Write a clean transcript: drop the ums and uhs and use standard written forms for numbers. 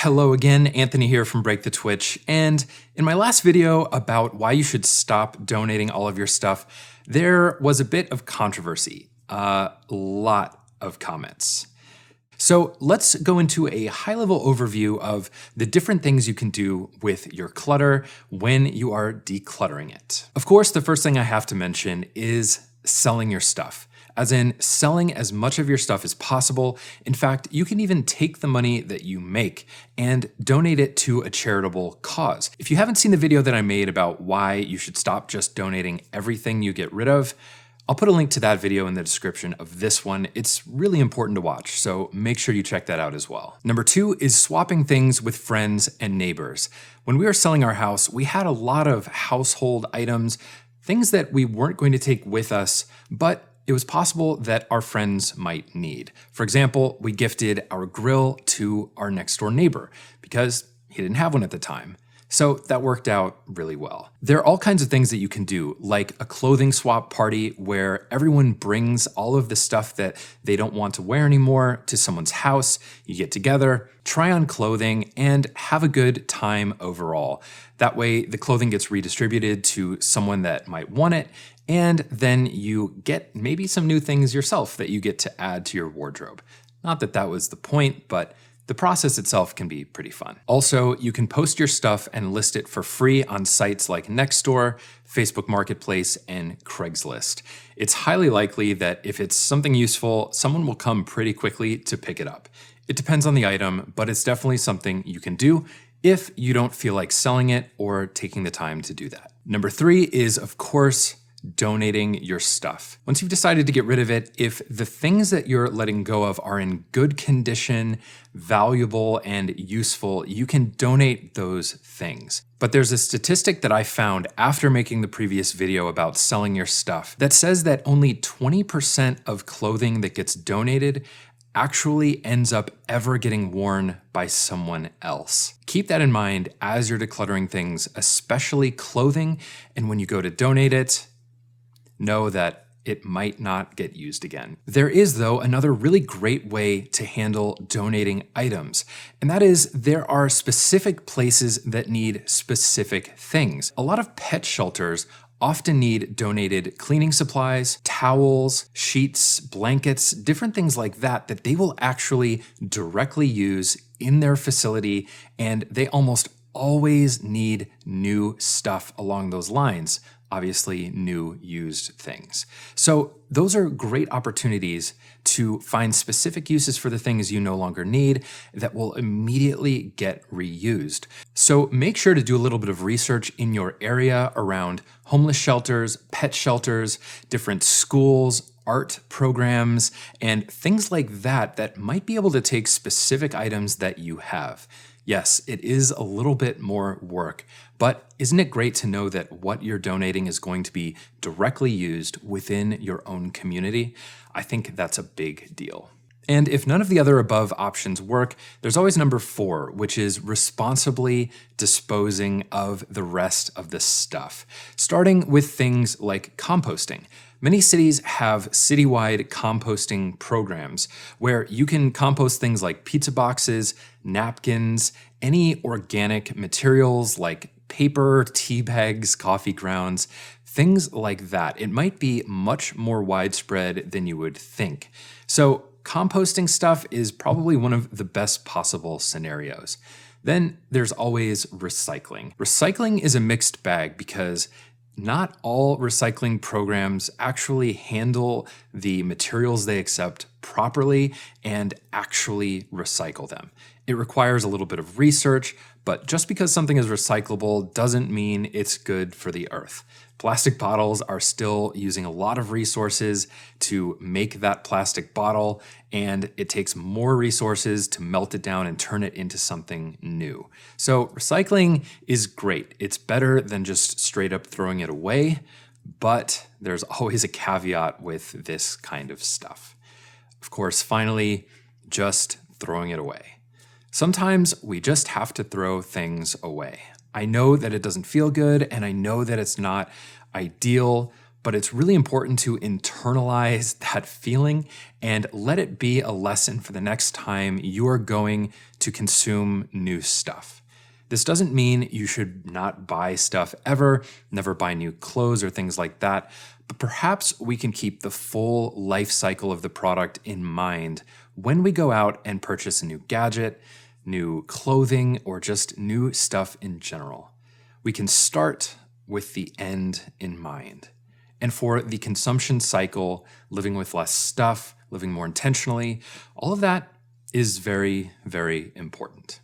Hello again, Anthony here from Break the Twitch, and in my last video about why you should stop donating all of your stuff, there was a bit of controversy, a lot of comments. So let's go into a high-level overview of the different things you can do with your clutter when you are decluttering it. Of course, the first thing I have to mention is selling your stuff. As in selling as much of your stuff as possible. In fact, you can even take the money that you make and donate it to a charitable cause. If you haven't seen the video that I made about why you should stop just donating everything you get rid of, I'll put a link to that video in the description of this one. It's really important to watch, so make sure you check that out as well. Number 2 is swapping things with friends and neighbors. When we were selling our house, we had a lot of household items, things that we weren't going to take with us, but it was possible that our friends might need. For example, we gifted our grill to our next door neighbor because he didn't have one at the time. So that worked out really well. There are all kinds of things that you can do, like a clothing swap party where everyone brings all of the stuff that they don't want to wear anymore to someone's house. You get together, try on clothing, and have a good time overall. That way, the clothing gets redistributed to someone that might want it, and then you get maybe some new things yourself that you get to add to your wardrobe. Not that that was the point, but the process itself can be pretty fun. Also, you can post your stuff and list it for free on sites like Nextdoor, Facebook Marketplace, and Craigslist. It's highly likely that if it's something useful, someone will come pretty quickly to pick it up. It depends on the item, but it's definitely something you can do if you don't feel like selling it or taking the time to do that. Number 3 is, of course, donating your stuff. Once you've decided to get rid of it, if the things that you're letting go of are in good condition, valuable, and useful, you can donate those things. But there's a statistic that I found after making the previous video about selling your stuff that says that only 20% of clothing that gets donated actually ends up ever getting worn by someone else. Keep that in mind as you're decluttering things, especially clothing, and when you go to donate it, know that it might not get used again. There is, though, another really great way to handle donating items, and that is there are specific places that need specific things. A lot of pet shelters often need donated cleaning supplies, towels, sheets, blankets, different things like that that they will actually directly use in their facility, and they almost always need new stuff along those lines. Obviously, new used things. So those are great opportunities to find specific uses for the things you no longer need that will immediately get reused. So make sure to do a little bit of research in your area around homeless shelters, pet shelters, different schools, art programs, and things like that that might be able to take specific items that you have. Yes, it is a little bit more work, but isn't it great to know that what you're donating is going to be directly used within your own community? I think that's a big deal. And if none of the other above options work, there's always number 4, which is responsibly disposing of the rest of the stuff, starting with things like composting. Many cities have citywide composting programs where you can compost things like pizza boxes, napkins, any organic materials like paper, tea bags, coffee grounds, things like that. It might be much more widespread than you would think. So composting stuff is probably one of the best possible scenarios. Then there's always recycling. Recycling is a mixed bag because not all recycling programs actually handle the materials they accept properly and actually recycle them. It requires a little bit of research, but just because something is recyclable doesn't mean it's good for the earth. Plastic bottles are still using a lot of resources to make that plastic bottle, and it takes more resources to melt it down and turn it into something new. So recycling is great. It's better than just straight up throwing it away, but there's always a caveat with this kind of stuff. Of course, finally, just throwing it away. Sometimes we just have to throw things away. I know that it doesn't feel good, and I know that it's not ideal, but it's really important to internalize that feeling and let it be a lesson for the next time you are going to consume new stuff. This doesn't mean you should not buy stuff ever, never buy new clothes or things like that, but perhaps we can keep the full life cycle of the product in mind when we go out and purchase a new gadget, new clothing, or just new stuff in general. We can start with the end in mind. And for the consumption cycle, living with less stuff, living more intentionally, all of that is very, very important.